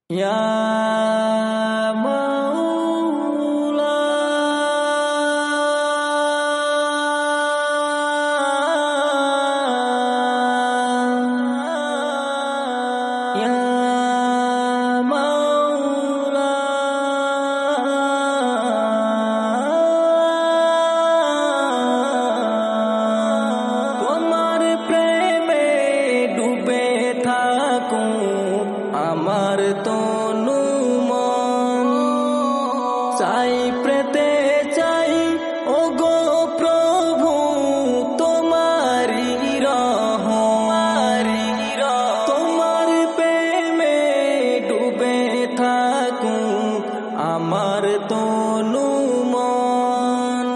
ইয়া মাওলা ইয়া মাওলা তোমার প্রেমে ডুবে থাকুক আমার তনু মন, চাই পেতে চাই ওগো প্রভু তোমারি রহম। তোমার প্রেমে ডুবে থাকুক আমার তনু মন,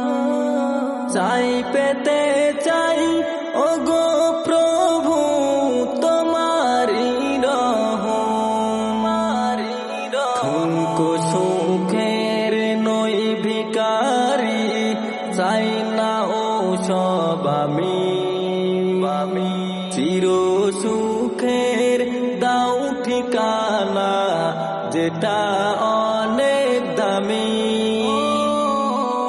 চাই পেতে চাই ওগো প্রভু তোমারি রহম। ঠুনকো সুখের নই ভিখারি, চাই না ও সব আমি। চির সুখের দাও ঠিকানা, যেটা অনেক দামি।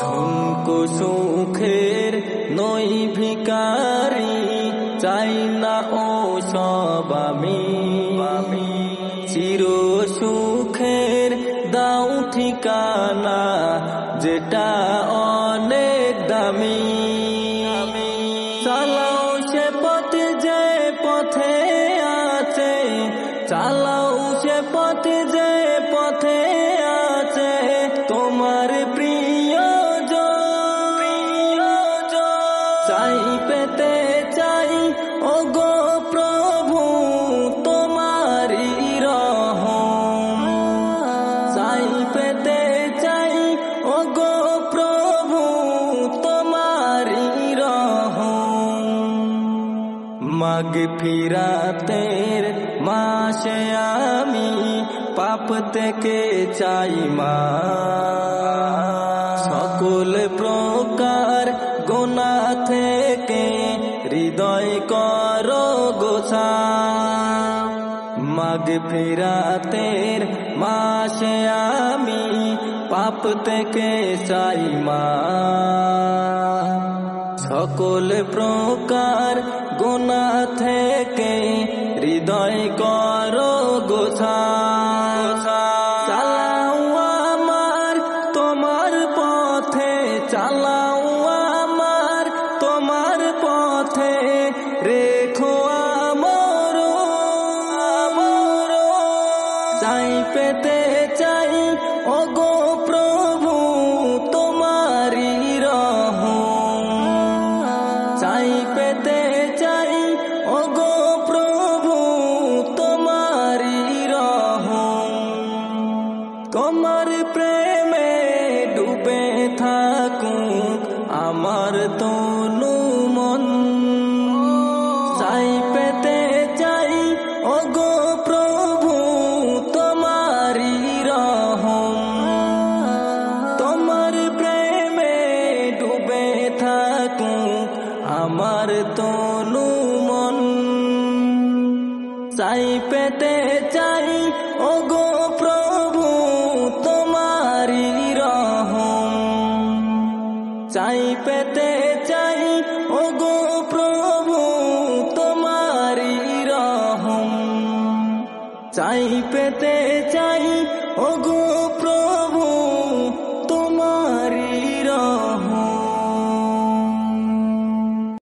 ঠুনকো সুখের নই ভিখারি, চাই না ও সব আমি। চির সুখের দাও ঠিকানা, যেটা অনেক দামি। চালাও সে পথে যে পথে আছে, চালাও সে পথে যে পথে আছে তোমার প্রিয়জন। চাই পেতে চাই ওগো প্রভু তোমারি রহম। চাই পেতে চাই ওগো প্রভু তোমারি রহম। মাগফিরাতের মাসে আমি পাপ থেকে চাই মা, সকল প্রকার গুনাহ থেকে হৃদয় করো গোছা। মাগফিরাতের মাসে আমি পাপ থেকে চাই মা, সকল প্রকার গুনাহ থেকে হৃদয় করো গোছা। চালাও আমার তোমার পথে, চালাও আমার তোমার পথে, রেখো আমর। চাই পেতে চাই ওগো প্রভু তোমারি রহম। চাই পেতে চাই ওগো প্রভু তোমারি রহম। তোমার প্রেমে ডুবে থাকুক আমার তনু মন, চাই পেতে চাই ওগো প্রভু তোমারি রহম। তোমার প্রেমে ডুবে থাকুক আমার তনু মন, চাই পেতে চাই ওগো প্রভু তোমারি রহম। চাই পেতে চাই ওগো প্রভু তোমারি রহম। চাই পেতে চাই ওগো প্রভু